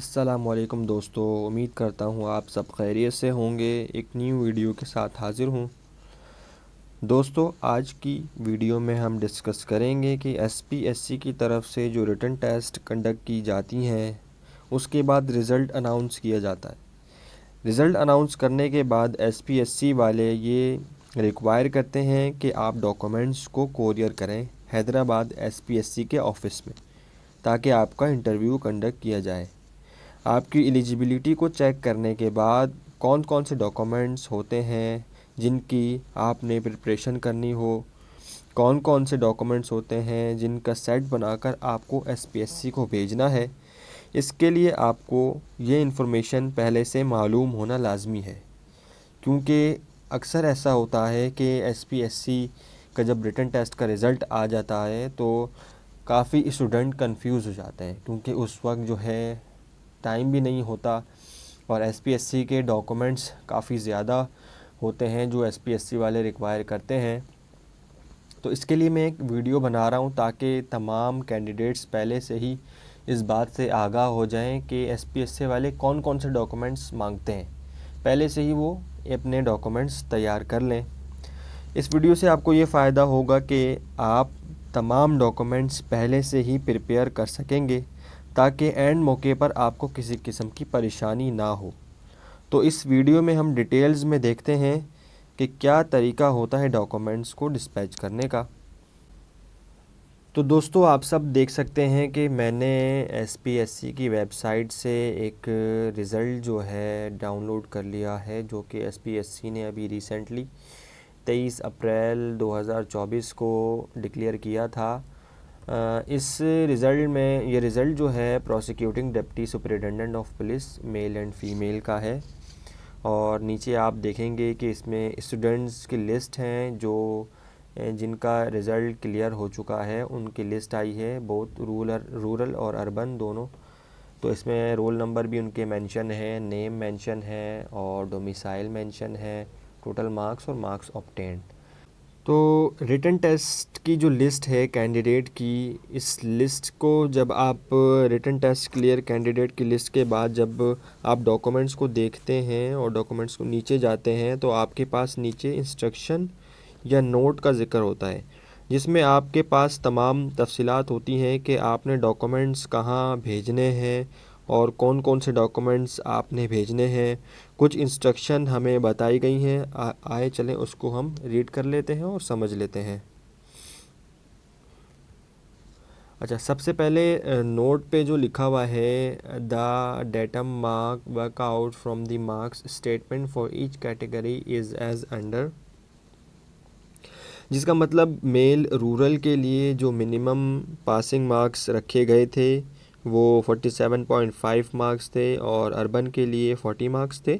अस्सलामुअलैकुम दोस्तों, उम्मीद करता हूँ आप सब खैरियत से होंगे। एक न्यू वीडियो के साथ हाज़िर हूँ। दोस्तों, आज की वीडियो में हम डिस्कस करेंगे कि एसपीएससी की तरफ से जो रिटन टेस्ट कंडक्ट की जाती हैं उसके बाद रिज़ल्ट अनाउंस किया जाता है। रिज़ल्ट अनाउंस करने के बाद एसपीएससी वाले ये रिक्वायर करते हैं कि आप डॉक्यूमेंट्स को कोरियर करें हैदराबाद एसपीएससी के ऑफ़िस में, ताकि आपका इंटरव्यू कंडक्ट किया जाए। आपकी एलिजिबिलिटी को चेक करने के बाद कौन कौन से डॉक्यूमेंट्स होते हैं जिनकी आपने प्रिपरेशन करनी हो, कौन कौन से डॉक्यूमेंट्स होते हैं जिनका सेट बनाकर आपको एसपीएससी को भेजना है, इसके लिए आपको ये इन्फॉर्मेशन पहले से मालूम होना लाजमी है। क्योंकि अक्सर ऐसा होता है कि एसपीएससी का जब रिटन टेस्ट का रिज़ल्ट आ जाता है तो काफ़ी स्टूडेंट कंफ्यूज हो जाते हैं, क्योंकि उस वक्त जो है टाइम भी नहीं होता और एसपीएससी के डॉक्यूमेंट्स काफ़ी ज़्यादा होते हैं जो एसपीएससी वाले रिक्वायर करते हैं। तो इसके लिए मैं एक वीडियो बना रहा हूँ ताकि तमाम कैंडिडेट्स पहले से ही इस बात से आगाह हो जाएं कि एसपीएससी वाले कौन कौन से डॉक्यूमेंट्स मांगते हैं, पहले से ही वो अपने डॉक्यूमेंट्स तैयार कर लें। इस वीडियो से आपको ये फ़ायदा होगा कि आप तमाम डॉक्यूमेंट्स पहले से ही प्रिपेयर कर सकेंगे, ताकि एंड मौके पर आपको किसी किस्म की परेशानी ना हो। तो इस वीडियो में हम डिटेल्स में देखते हैं कि क्या तरीका होता है डॉक्यूमेंट्स को डिस्पैच करने का। तो दोस्तों, आप सब देख सकते हैं कि मैंने एसपीएससी की वेबसाइट से एक रिज़ल्ट जो है डाउनलोड कर लिया है, जो कि एसपीएससी ने अभी रिसेंटली 23 अप्रैल 2024 को डिक्लेयर किया था। इस रिज़ल्ट में ये रिज़ल्ट जो है prosecuting deputy superintendent of police male and female का है। और नीचे आप देखेंगे कि इसमें स्टूडेंट्स की लिस्ट हैं जो जिनका रिज़ल्ट क्लियर हो चुका है, उनकी लिस्ट आई है, बहुत रूरल और अर्बन दोनों। तो इसमें रोल नंबर भी उनके मेंशन है, नेम मेंशन है और डोमिसाइल मेंशन है, टोटल मार्क्स और मार्क्स ऑब्टेन्ड। तो रिटन टेस्ट की जो लिस्ट है कैंडिडेट की, इस लिस्ट को जब आप रिटन टेस्ट क्लियर कैंडिडेट की लिस्ट के बाद जब आप डॉक्यूमेंट्स को देखते हैं और डॉक्यूमेंट्स को नीचे जाते हैं तो आपके पास नीचे इंस्ट्रक्शन या नोट का ज़िक्र होता है, जिसमें आपके पास तमाम तफसीलात होती हैं कि आपने डॉक्यूमेंट्स कहाँ भेजने हैं और कौन कौन से डॉक्यूमेंट्स आपने भेजने हैं। कुछ इंस्ट्रक्शन हमें बताई गई हैं, आए चलें उसको हम रीड कर लेते हैं और समझ लेते हैं। अच्छा, सबसे पहले नोट पे जो लिखा हुआ है, the datum mark work out from the marks statement for each category is as under, जिसका मतलब मेल रूरल के लिए जो मिनिमम पासिंग मार्क्स रखे गए थे वो 47.5 मार्क्स थे और अर्बन के लिए 40 मार्क्स थे।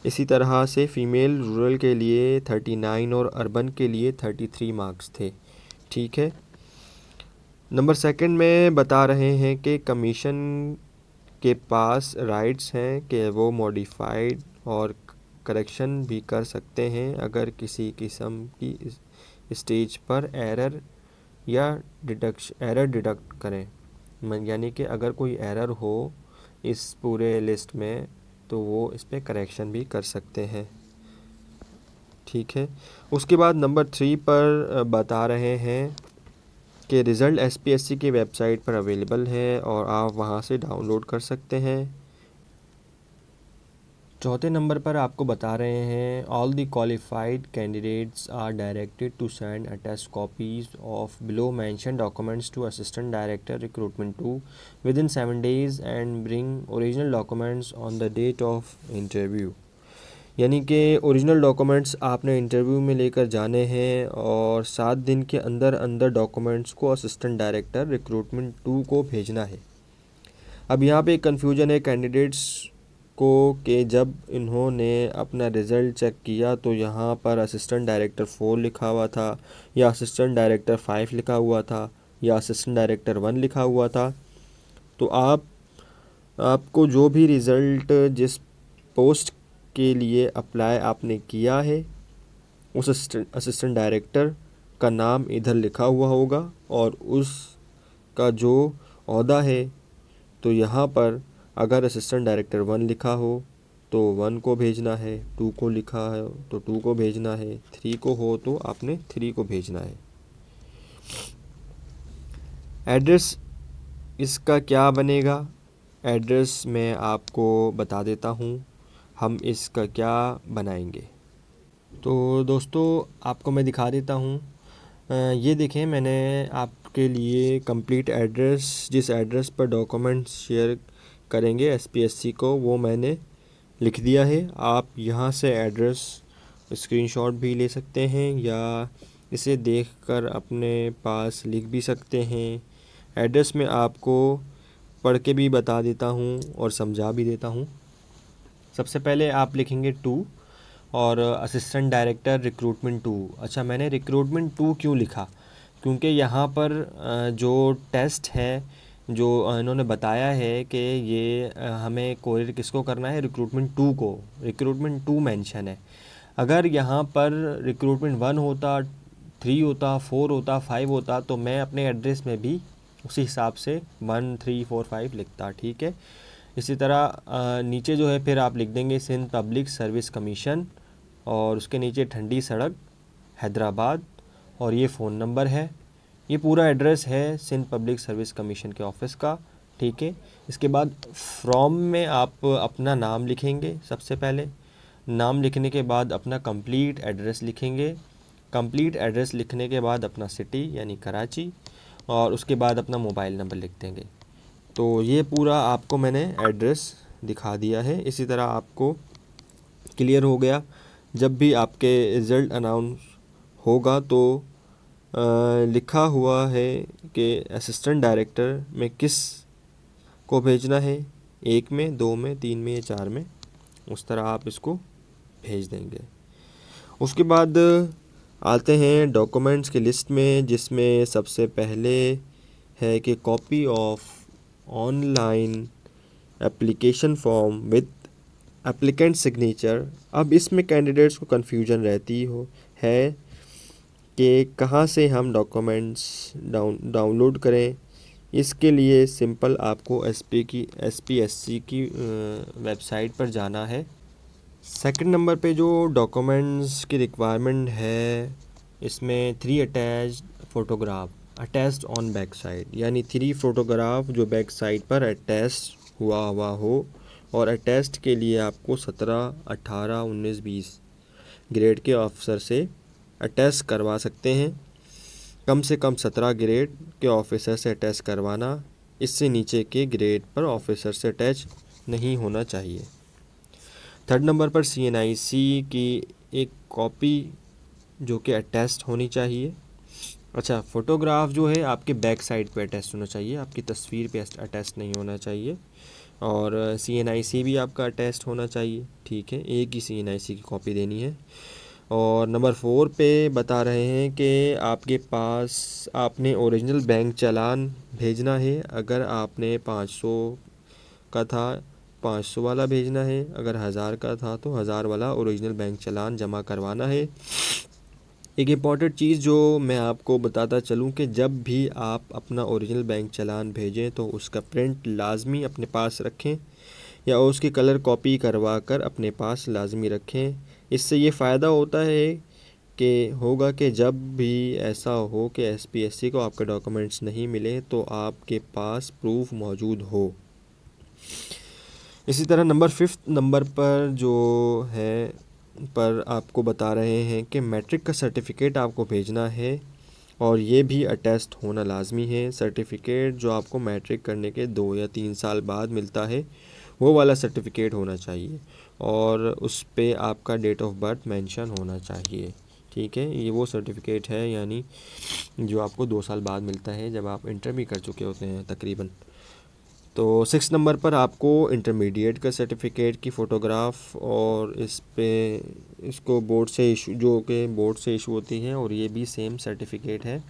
इसी तरह से फ़ीमेल रूरल के लिए 39 और अर्बन के लिए 33 मार्क्स थे। ठीक है। नंबर सेकंड में बता रहे हैं कि कमीशन के पास राइट्स हैं कि वो मॉडिफाइड और करेक्शन भी कर सकते हैं अगर किसी किस्म की स्टेज पर एरर डिडक्ट करें। यानी कि अगर कोई एरर हो इस पूरे लिस्ट में तो वो इस पर करेक्शन भी कर सकते हैं। ठीक है। उसके बाद नंबर 3 पर बता रहे हैं कि रिज़ल्ट एसपीएससी की वेबसाइट पर अवेलेबल है और आप वहां से डाउनलोड कर सकते हैं। चौथे नंबर पर आपको बता रहे हैं all the qualified candidates are directed to send attached copies of below mention documents to assistant director recruitment 2 within 7 days and bring original documents on the date of interview. यानी कि original documents आपने interview में लेकर जाने हैं और 7 दिन के अंदर अंदर डॉक्यूमेंट्स को असिस्टेंट डायरेक्टर रिक्रूटमेंट 2 को भेजना है। अब यहाँ पे एक कन्फ्यूजन है कैंडिडेट्स को कि जब इन्होंने अपना रिज़ल्ट चेक किया तो यहाँ पर असिस्टेंट डायरेक्टर 4 लिखा हुआ था या असिस्टेंट डायरेक्टर 5 लिखा हुआ था या असिस्टेंट डायरेक्टर 1 लिखा हुआ था। तो आपको जो भी रिज़ल्ट जिस पोस्ट के लिए अप्लाई आपने किया है उस असिस्टेंट डायरेक्टर का नाम इधर लिखा हुआ होगा और उसका जो ओहदा है तो यहाँ पर अगर असिस्टेंट डायरेक्टर 1 लिखा हो तो 1 को भेजना है, 2 को लिखा है तो 2 को भेजना है, 3 को हो तो आपने 3 को भेजना है। एड्रेस इसका क्या बनेगा? एड्रेस मैं आपको बता देता हूँ हम इसका क्या बनाएंगे। तो दोस्तों आपको मैं दिखा देता हूँ। ये देखें, मैंने आपके लिए कंप्लीट एड्रेस, जिस एड्रेस पर डॉक्यूमेंट्स शेयर करेंगे एसपीएससी को, वो मैंने लिख दिया है। आप यहाँ से एड्रेस स्क्रीनशॉट भी ले सकते हैं या इसे देखकर अपने पास लिख भी सकते हैं। एड्रेस में आपको पढ़ के भी बता देता हूँ और समझा भी देता हूँ। सबसे पहले आप लिखेंगे 2 और असिस्टेंट डायरेक्टर रिक्रूटमेंट 2। अच्छा, मैंने रिक्रूटमेंट 2 क्यों लिखा? क्योंकि यहाँ पर जो टेस्ट है, जो इन्होंने बताया है कि ये हमें कोरियर किसको करना है, रिक्रूटमेंट 2 को। रिक्रूटमेंट 2 मेंशन है। अगर यहाँ पर रिक्रूटमेंट 1 होता, 3 होता, 4 होता, 5 होता तो मैं अपने एड्रेस में भी उसी हिसाब से 1, 3, 4, 5 लिखता। ठीक है। इसी तरह नीचे जो है फिर आप लिख देंगे सिंध पब्लिक सर्विस कमीशन और उसके नीचे ठंडी सड़क हैदराबाद और ये फ़ोन नंबर है। ये पूरा एड्रेस है सिंध पब्लिक सर्विस कमीशन के ऑफिस का। ठीक है। इसके बाद फ्रॉम में आप अपना नाम लिखेंगे। सबसे पहले नाम लिखने के बाद अपना कंप्लीट एड्रेस लिखेंगे। कंप्लीट एड्रेस लिखने के बाद अपना सिटी यानी कराची और उसके बाद अपना मोबाइल नंबर लिख देंगे। तो ये पूरा आपको मैंने एड्रेस दिखा दिया है। इसी तरह आपको क्लियर हो गया। जब भी आपके रिज़ल्ट अनाउंस होगा तो लिखा हुआ है कि असिस्टेंट डायरेक्टर में किस को भेजना है, 1 में, 2 में, 3 में या 4 में, उस तरह आप इसको भेज देंगे। उसके बाद आते हैं डॉक्यूमेंट्स की लिस्ट में, जिसमें सबसे पहले है कि copy of online application form with applicant signature. अब इसमें कैंडिडेट्स को कन्फ्यूजन रहती है कि कहाँ से हम डॉक्यूमेंट्स डाउनलोड करें। इसके लिए सिंपल आपको एसपीएससी की वेबसाइट पर जाना है। सेकंड नंबर पे जो डॉक्यूमेंट्स की रिक्वायरमेंट है, इसमें 3 attached photograph attached on back side, यानी 3 फ़ोटोग्राफ जो बैक साइड पर अटैच हुआ हो। और अटैच्ड के लिए आपको 17, 18, 19, 20 ग्रेड के ऑफिसर से अटैच करवा सकते हैं। कम से कम 17 ग्रेड के ऑफिसर से अटैच करवाना। इससे नीचे के ग्रेड पर ऑफिसर से अटैच नहीं होना चाहिए। थर्ड नंबर पर CNIC की एक कॉपी जो कि अटैच्ड होनी चाहिए। अच्छा, फ़ोटोग्राफ जो है आपके बैक साइड पे अटैच होना चाहिए, आपकी तस्वीर पे अटैच नहीं होना चाहिए। और CNIC भी आपका अटैच्ड होना चाहिए। ठीक है, एक ही CNIC की कॉपी देनी है। और नंबर 4 पे बता रहे हैं कि आपके पास आपने ओरिजिनल बैंक चालान भेजना है। अगर आपने 500 का था 500 वाला भेजना है, अगर 1000 का था तो 1000 वाला ओरिजिनल बैंक चालान जमा करवाना है। एक इम्पॉर्टेंट चीज़ जो मैं आपको बताता चलूँ कि जब भी आप अपना ओरिजिनल बैंक चालान भेजें तो उसका प्रिंट लाजमी अपने पास रखें या उसकी कलर कॉपी करवा कर अपने पास लाजमी रखें। इससे ये फ़ायदा होता है कि जब भी ऐसा हो कि एसपीएससी को आपके डॉक्यूमेंट्स नहीं मिले तो आपके पास प्रूफ मौजूद हो। इसी तरह नंबर 5 नंबर पर जो है पर आपको बता रहे हैं कि मैट्रिक का सर्टिफिकेट आपको भेजना है और ये भी अटेस्ट होना लाजमी है। सर्टिफिकेट जो आपको मैट्रिक करने के 2 या 3 साल बाद मिलता है वो वाला सर्टिफिकेट होना चाहिए और उस पे आपका डेट ऑफ बर्थ मेंशन होना चाहिए। ठीक है, ये वो सर्टिफिकेट है यानी जो आपको 2 साल बाद मिलता है जब आप इंटर भी कर चुके होते हैं तकरीबन। तो 6 नंबर पर आपको इंटरमीडिएट का सर्टिफिकेट की फ़ोटोग्राफ और इसको बोर्ड से इशू जो कि बोर्ड से इशू होती है और ये भी सेम सर्टिफिकेट है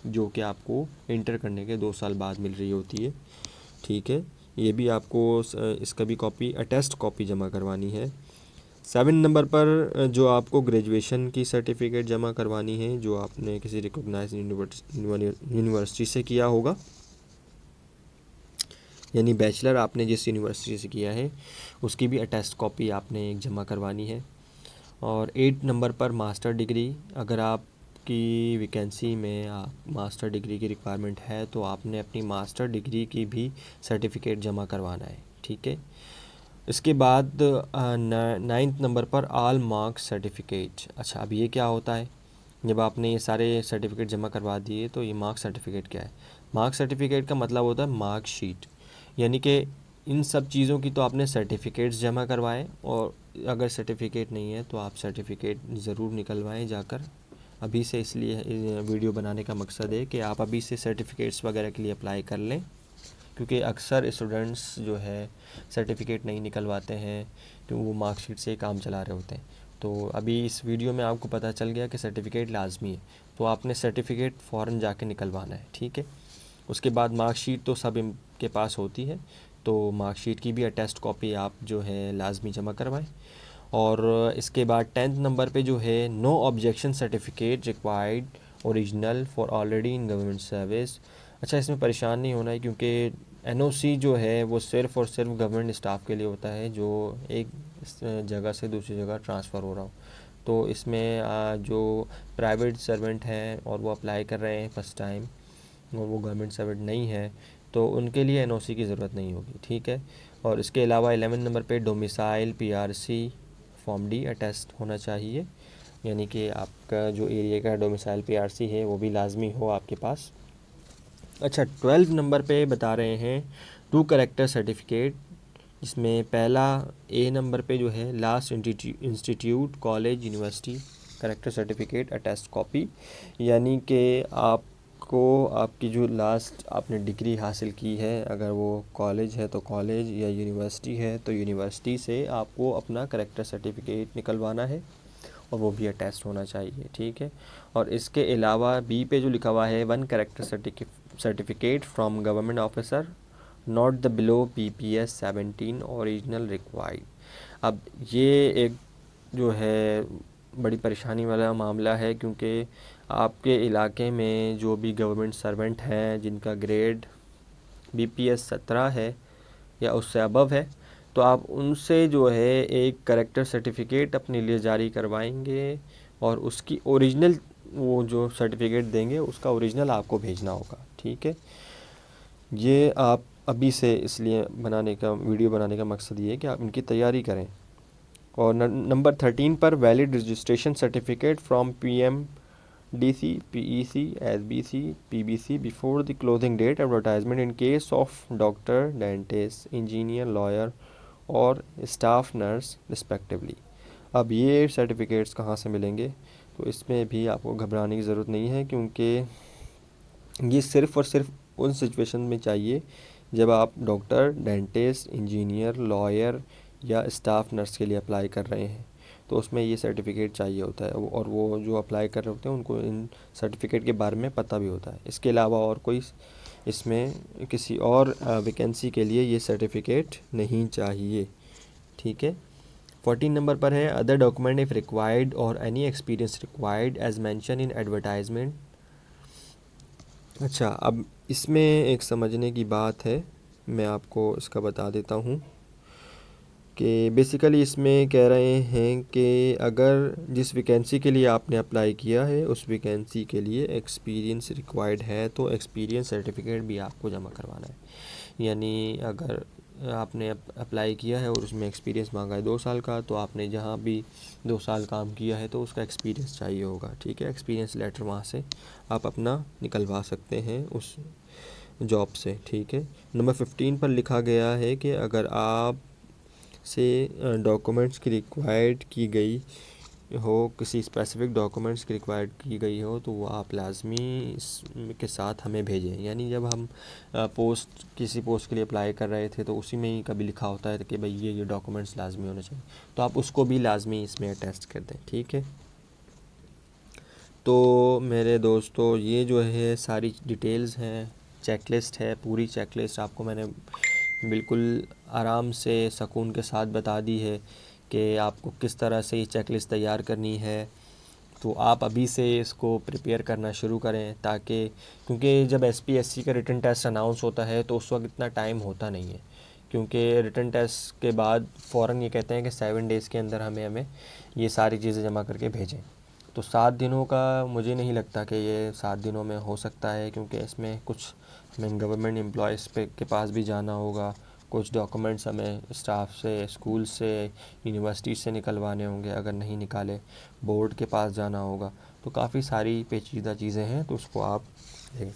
जो कि आपको इंटर करने के 2 साल बाद मिल रही होती है। ठीक है, ये भी आपको इसका भी कॉपी अटेस्ट कॉपी जमा करवानी है। 7 नंबर पर जो आपको ग्रेजुएशन की सर्टिफिकेट जमा करवानी है जो आपने किसी रिकॉग्नाइज्ड यूनिवर्सिटी से किया होगा। यानी बैचलर आपने जिस यूनिवर्सिटी से किया है उसकी भी अटेस्ट कॉपी आपने एक जमा करवानी है। और 8 नंबर पर मास्टर डिग्री, अगर आपकी वैकेंसी में मास्टर डिग्री की रिक्वायरमेंट है तो आपने अपनी मास्टर डिग्री की भी सर्टिफिकेट जमा करवाना है, ठीक है। इसके बाद 9th नंबर पर ऑल मार्क्स सर्टिफिकेट। अच्छा, अब ये क्या होता है? जब आपने ये सारे सर्टिफिकेट जमा करवा दिए तो ये मार्क्स सर्टिफिकेट क्या है? मार्क्स सर्टिफिकेट का मतलब होता है मार्कशीट, यानी कि इन सब चीज़ों की तो आपने सर्टिफिकेट्स जमा करवाएं, और अगर सर्टिफिकेट नहीं है तो आप सर्टिफिकेट ज़रूर निकलवाएं जाकर अभी से। इसलिए वीडियो बनाने का मकसद है कि आप अभी से सर्टिफिकेट्स वगैरह के लिए अप्लाई कर लें, क्योंकि अक्सर स्टूडेंट्स जो है सर्टिफिकेट नहीं निकलवाते हैं क्योंकि वो मार्कशीट से ही काम चला रहे होते हैं। तो अभी इस वीडियो में आपको पता चल गया कि सर्टिफिकेट लाजमी है, तो आपने सर्टिफिकेट फ़ौरन जाके निकलवाना है, ठीक है। उसके बाद मार्कशीट तो सब इनके पास होती है, तो मार्कशीट की भी अटेस्ट कॉपी आप जो है लाजमी जमा करवाएं। और इसके बाद 10th नंबर पे जो है no objection certificate required original for already in government service. अच्छा, इसमें परेशान नहीं होना है, क्योंकि एनओसी जो है वो सिर्फ़ और सिर्फ गवर्नमेंट स्टाफ के लिए होता है जो एक जगह से दूसरी जगह ट्रांसफ़र हो रहा हो। तो इसमें जो प्राइवेट सर्वेंट हैं और वो अप्लाई कर रहे हैं फर्स्ट टाइम और वो गवर्नमेंट सर्वेंट नहीं है तो उनके लिए एनओसी की ज़रूरत नहीं होगी, ठीक है। और इसके अलावा 11 नंबर पे domicile PRC form D attest होना चाहिए, यानी कि आपका जो एरिया का डोमिसाइल पीआरसी है वो भी लाजमी हो आपके पास। अच्छा, 12 नंबर पे बता रहे हैं 2 करेक्टर सर्टिफिकेट, जिसमें पहला ए नंबर पे जो है last institute college university character certificate attest copy, यानी कि आपको आपकी जो लास्ट आपने डिग्री हासिल की है, अगर वो कॉलेज है तो कॉलेज या यूनिवर्सिटी है तो यूनिवर्सिटी से आपको अपना करेक्टर सर्टिफिकेट निकलवाना है और वो भी अटेस्ट होना चाहिए, ठीक है। और इसके अलावा बी पे जो लिखा हुआ है 1 character certificate from government officer not the below PPS 17 original required. अब ये एक जो है बड़ी परेशानी वाला मामला है, क्योंकि आपके इलाके में जो भी गवर्नमेंट सर्वेंट हैं जिनका ग्रेड BPS 17 है या उससे अबव है, तो आप उनसे जो है एक करेक्टर सर्टिफिकेट अपने लिए जारी करवाएंगे और उसकी ओरिजिनल वो जो सर्टिफिकेट देंगे उसका ओरिजिनल आपको भेजना होगा, ठीक है। ये आप अभी से इसलिए वीडियो बनाने का मकसद ये है कि आप इनकी तैयारी करें। और नंबर 13 पर valid registration certificate from PMDC PEC SBC PBC before the closing date advertisement in case of doctor dentist engineer lawyer और स्टाफ नर्स रिस्पेक्टिवली। अब ये सर्टिफिकेट्स कहाँ से मिलेंगे? तो इसमें भी आपको घबराने की ज़रूरत नहीं है, क्योंकि ये सिर्फ़ और सिर्फ उन सिचुएशन में चाहिए जब आप डॉक्टर डेंटिस्ट इंजीनियर लॉयर या स्टाफ नर्स के लिए अप्लाई कर रहे हैं, तो उसमें ये सर्टिफिकेट चाहिए होता है। और वो जो अप्लाई कर रहे होते हैं उनको इन सर्टिफिकेट के बारे में पता भी होता है। इसके अलावा और कोई इसमें किसी और वैकेंसी के लिए ये सर्टिफिकेट नहीं चाहिए, ठीक है। 14 नंबर पर है अदर डॉक्यूमेंट इफ़ रिक्वायर्ड और any experience required as mention in advertisement. अच्छा, अब इसमें एक समझने की बात है, मैं आपको इसका बता देता हूँ कि बेसिकली इसमें कह रहे हैं कि अगर जिस वैकेंसी के लिए आपने अप्लाई किया है उस वैकेंसी के लिए एक्सपीरियंस रिक्वायर्ड है तो एक्सपीरियंस सर्टिफिकेट भी आपको जमा करवाना है। यानी अगर आपने अप्लाई किया है और उसमें एक्सपीरियंस मांगा है 2 साल का, तो आपने जहाँ भी 2 साल काम किया है तो उसका एक्सपीरियंस चाहिए होगा, ठीक है। एक्सपीरियंस लेटर वहाँ से आप अपना निकलवा सकते हैं उस जॉब से, ठीक है। नंबर 15 पर लिखा गया है कि अगर आप से डॉक्यूमेंट्स की रिक्वायर्ड की गई हो, किसी स्पेसिफ़िक डॉक्यूमेंट्स की रिक्वायर्ड की गई हो तो वो आप लाजमी के साथ हमें भेजें। यानी जब हम किसी पोस्ट के लिए अप्लाई कर रहे थे तो उसी में ही कभी लिखा होता है कि भाई ये डॉक्यूमेंट्स लाजमी होने चाहिए, तो आप उसको भी लाजमी इसमें अटैच कर दें, ठीक है। तो मेरे दोस्तों, ये जो है सारी डिटेल्स हैं, चेकलिस्ट है, पूरी चेकलिस्ट आपको मैंने बिल्कुल आराम से सुकून के साथ बता दी है कि आपको किस तरह से ये चेकलिस्ट तैयार करनी है। तो आप अभी से इसको प्रिपेयर करना शुरू करें, ताकि क्योंकि जब एसपीएससी का रिटन टेस्ट अनाउंस होता है तो उस वक्त इतना टाइम होता नहीं है, क्योंकि रिटन टेस्ट के बाद फ़ौरन ये कहते हैं कि 7 डेज़ के अंदर हमें ये सारी चीज़ें जमा करके भेजें। तो 7 दिनों का मुझे नहीं लगता कि ये 7 दिनों में हो सकता है, क्योंकि इसमें कुछ हमें गवर्नमेंट एम्प्लॉयज़ के पास भी जाना होगा, कुछ डॉक्यूमेंट्स हमें स्टाफ से, स्कूल से, यूनिवर्सिटी से निकलवाने होंगे, अगर नहीं निकाले बोर्ड के पास जाना होगा। तो काफ़ी सारी पेचीदा चीज़ें हैं, तो उसको आप देखें।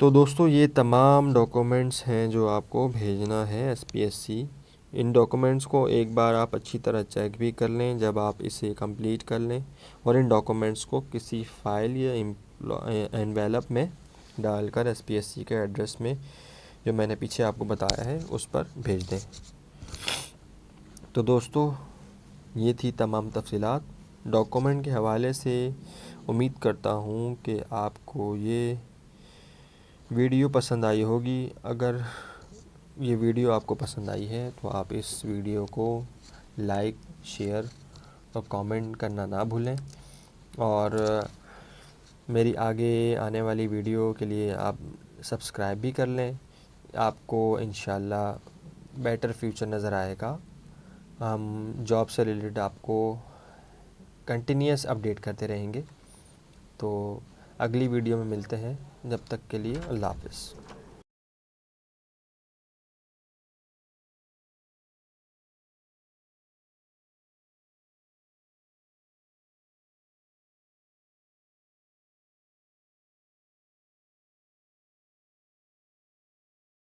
तो दोस्तों ये तमाम डॉक्यूमेंट्स हैं जो आपको भेजना है एसपीएससी। इन डॉक्यूमेंट्स को एक बार आप अच्छी तरह चेक भी कर लें जब आप इसे कंप्लीट कर लें, और इन डॉक्यूमेंट्स को किसी फ़ाइल या एनवेलप में डालकर एसपीएससी के एड्रेस में जो मैंने पीछे आपको बताया है उस पर भेज दें। तो दोस्तों ये थी तमाम तफसीलात डॉक्यूमेंट के हवाले से। उम्मीद करता हूँ कि आपको ये वीडियो पसंद आई होगी। अगर ये वीडियो आपको पसंद आई है तो आप इस वीडियो को लाइक, शेयर और कमेंट करना ना भूलें, और मेरी आगे आने वाली वीडियो के लिए आप सब्सक्राइब भी कर लें। आपको इंशाल्लाह बेटर फ्यूचर नज़र आएगा। हम जॉब से रिलेटेड आपको कंटिन्यूस अपडेट करते रहेंगे। तो अगली वीडियो में मिलते हैं, जब तक के लिए अल्लाह हाफ़िज़।